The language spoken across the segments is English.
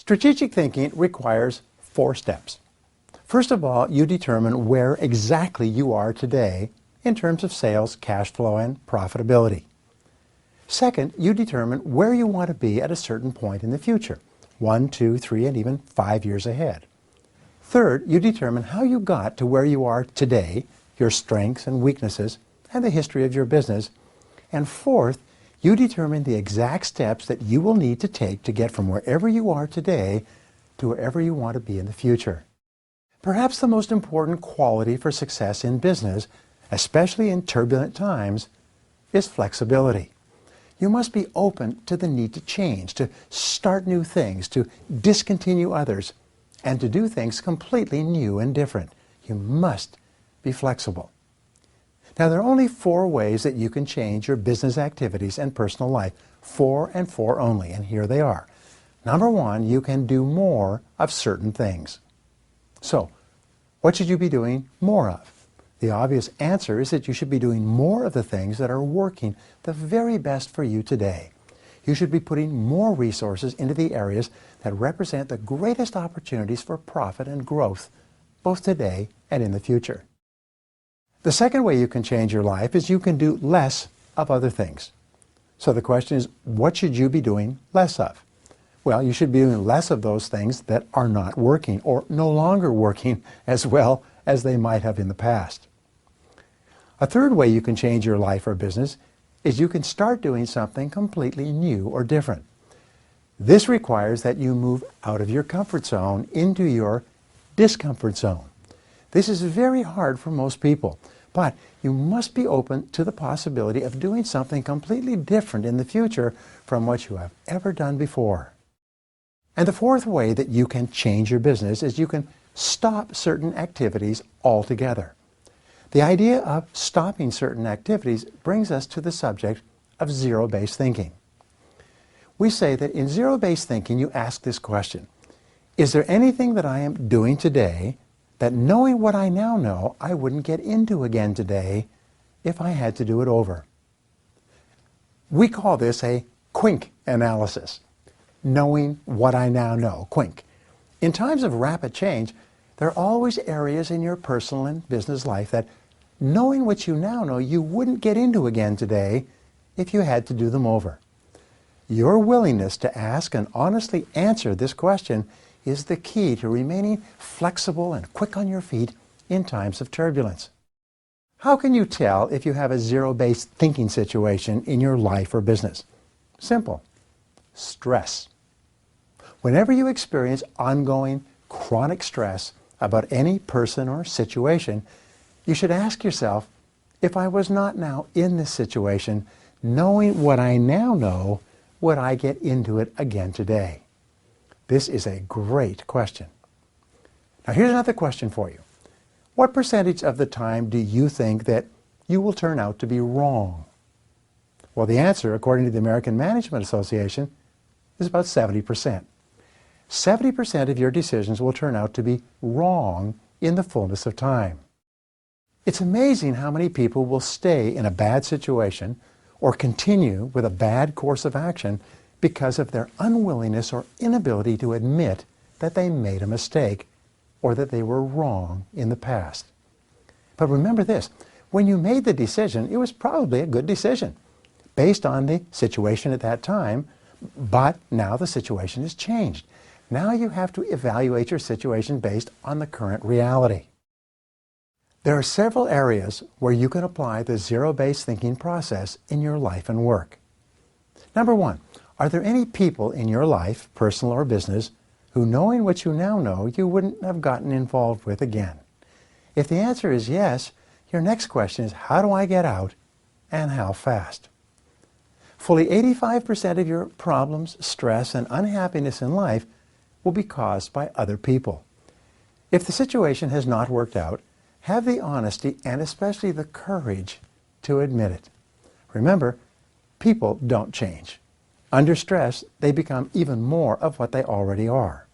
Strategic thinking requires 4 steps. First of all, you determine where exactly you are today in terms of sales, cash flow, and profitability. Second, you determine where you want to be at a certain point in the future, 1, 2, 3, and even 5 years ahead. Third, you determine how you got to where you are today, your strengths and weaknesses, and the history of your business. And fourth, you determine the exact steps that you will need to take to get from wherever you are today to wherever you want to be in the future. Perhaps the most important quality for success in business, especially in turbulent times, is flexibility. You must be open to the need to change, to start new things, to discontinue others, and to do things completely new and different. You must be flexible. Now, there are only 4 ways that you can change your business activities and personal life. 4 and 4 only, and here they are. Number 1, you can do more of certain things. So, what should you be doing more of? The obvious answer is that you should be doing more of the things that are working the very best for you today. You should be putting more resources into the areas that represent the greatest opportunities for profit and growth, both today and in the future. The second way you can change your life is you can do less of other things. So the question is, what should you be doing less of? Well, you should be doing less of those things that are not working or no longer working as well as they might have in the past. A third way you can change your life or business is you can start doing something completely new or different. This requires that you move out of your comfort zone into your discomfort zone. This is very hard for most people, but you must be open to the possibility of doing something completely different in the future from what you have ever done before. And the fourth way that you can change your business is you can stop certain activities altogether. The idea of stopping certain activities brings us to the subject of zero-based thinking. We say that in zero-based thinking you ask this question: is there anything that I am doing today that, knowing what I now know, I wouldn't get into again today if I had to do it over? We call this a QUINK analysis. Knowing what I now know, QUINK. In times of rapid change, there are always areas in your personal and business life that, knowing what you now know, you wouldn't get into again today if you had to do them over. Your willingness to ask and honestly answer this question is the key to remaining flexible and quick on your feet in times of turbulence. How can you tell if you have a zero-based thinking situation in your life or business? Simple. Stress. Whenever you experience ongoing chronic stress about any person or situation, you should ask yourself, if I was not now in this situation, knowing what I now know, would I get into it again today? This is a great question. Now here's another question for you. What percentage of the time do you think that you will turn out to be wrong? Well, the answer, according to the American Management Association, is about 70%. 70% of your decisions will turn out to be wrong in the fullness of time. It's amazing how many people will stay in a bad situation or continue with a bad course of action because of their unwillingness or inability to admit that they made a mistake or that they were wrong in the past. But remember this, when you made the decision, it was probably a good decision based on the situation at that time, but now the situation has changed. Now you have to evaluate your situation based on the current reality. There are several areas where you can apply the zero-based thinking process in your life and work. Number 1, are there any people in your life, personal or business, who, knowing what you now know, you wouldn't have gotten involved with again? If the answer is yes, your next question is, how do I get out and how fast? Fully 85% of your problems, stress, and unhappiness in life will be caused by other people. If the situation has not worked out, have the honesty and especially the courage to admit it. Remember, people don't change. Under stress, they become even more of what they already are.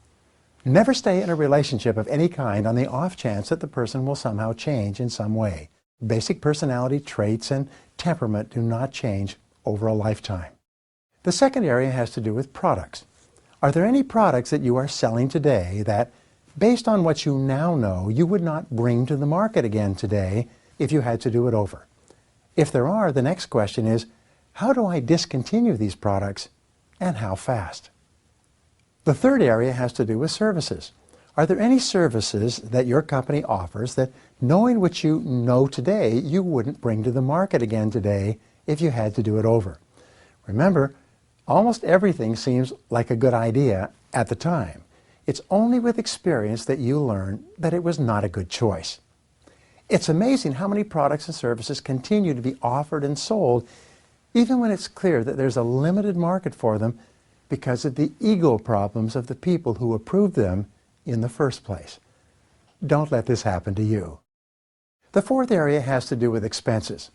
Never stay in a relationship of any kind on the off chance that the person will somehow change in some way. Basic personality traits and temperament do not change over a lifetime. The second area has to do with products. Are there any products that you are selling today that, based on what you now know, you would not bring to the market again today if you had to do it over? If there are, the next question is, how do I discontinue these products and how fast? The third area has to do with services. Are there any services that your company offers that, knowing what you know today, you wouldn't bring to the market again today if you had to do it over? Remember, almost everything seems like a good idea at the time. It's only with experience that you learn that it was not a good choice. It's amazing how many products and services continue to be offered and sold even when it's clear that there's a limited market for them because of the ego problems of the people who approved them in the first place. Don't let this happen to you. The fourth area has to do with expenses.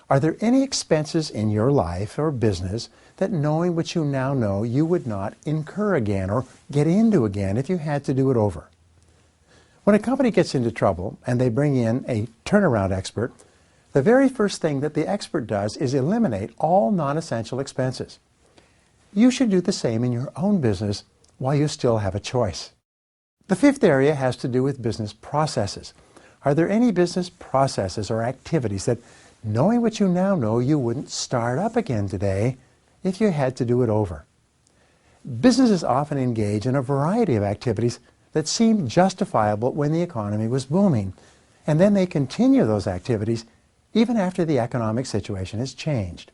Are there any expenses in your life or business that, knowing what you now know, you would not incur again or get into again if you had to do it over? When a company gets into trouble and they bring in a turnaround expert, the very first thing that the expert does is eliminate all non-essential expenses. You should do the same in your own business while you still have a choice. The fifth area has to do with business processes. Are there any business processes or activities that, knowing what you now know, you wouldn't start up again today if you had to do it over? Businesses often engage in a variety of activities that seemed justifiable when the economy was booming, and then they continue those activities even after the economic situation has changed.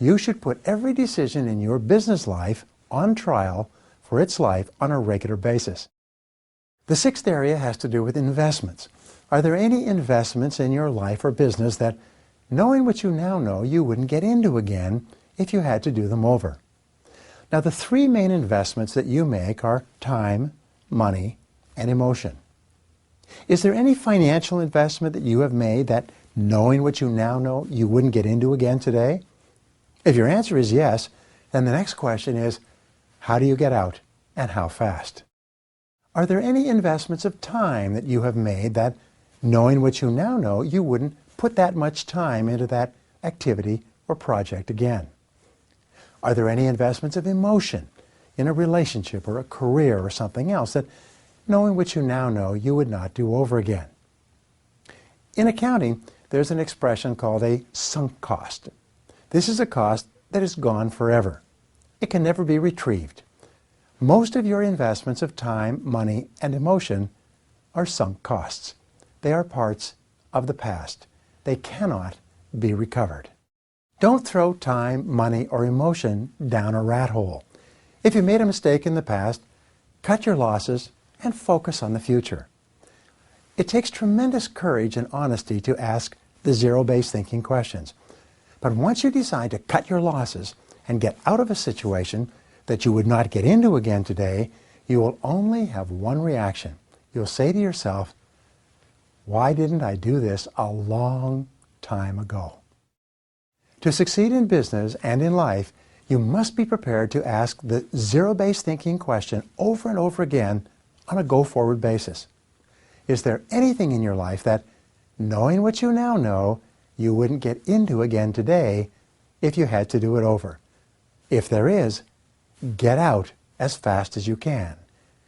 You should put every decision in your business life on trial for its life on a regular basis. The sixth area has to do with investments. Are there any investments in your life or business that, knowing what you now know, you wouldn't get into again if you had to do them over? Now, the three main investments that you make are time, money, and emotion. Is there any financial investment that you have made that, knowing what you now know, you wouldn't get into again today? If your answer is yes, then the next question is, how do you get out and how fast? Are there any investments of time that you have made that, knowing what you now know, you wouldn't put that much time into that activity or project again? Are there any investments of emotion in a relationship or a career or something else that, knowing what you now know, you would not do over again? In accounting, there's an expression called a sunk cost. This is a cost that is gone forever. It can never be retrieved. Most of your investments of time, money, and emotion are sunk costs. They are parts of the past. They cannot be recovered. Don't throw time, money, or emotion down a rat hole. If you made a mistake in the past, cut your losses and focus on the future. It takes tremendous courage and honesty to ask the zero-based thinking questions. But once you decide to cut your losses and get out of a situation that you would not get into again today, you will only have one reaction. You'll say to yourself, why didn't I do this a long time ago? To succeed in business and in life, you must be prepared to ask the zero-based thinking question over and over again on a go-forward basis. Is there anything in your life that, knowing what you now know, you wouldn't get into again today if you had to do it over? If there is, get out as fast as you can.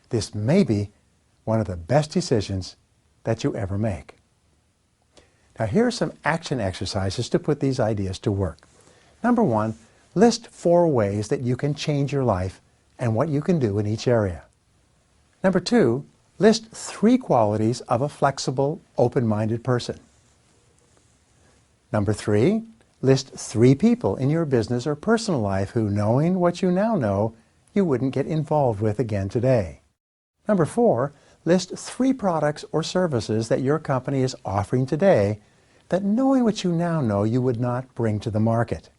This may be one of the best decisions that you ever make. Now, here are some action exercises to put these ideas to work. Number one, list 4 ways that you can change your life and what you can do in each area. Number 2, list 3 qualities of a flexible, open-minded person. Number 3, list 3 people in your business or personal life who, knowing what you now know, you wouldn't get involved with again today. Number 4, list 3 products or services that your company is offering today that, knowing what you now know, you would not bring to the market.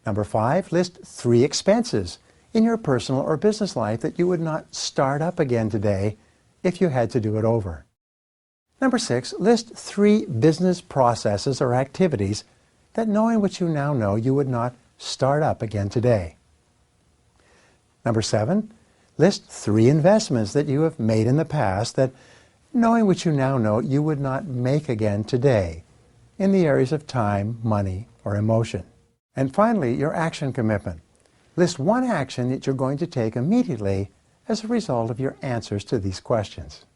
Number 5, list 3 expenses in your personal or business life that you would not start up again today if you had to do it over. Number 6, list 3 business processes or activities that, knowing what you now know, you would not start up again today. Number 7, list 3 investments that you have made in the past that, knowing what you now know, you would not make again today in the areas of time, money, or emotion. And finally, your action commitment. List one action that you're going to take immediately as a result of your answers to these questions.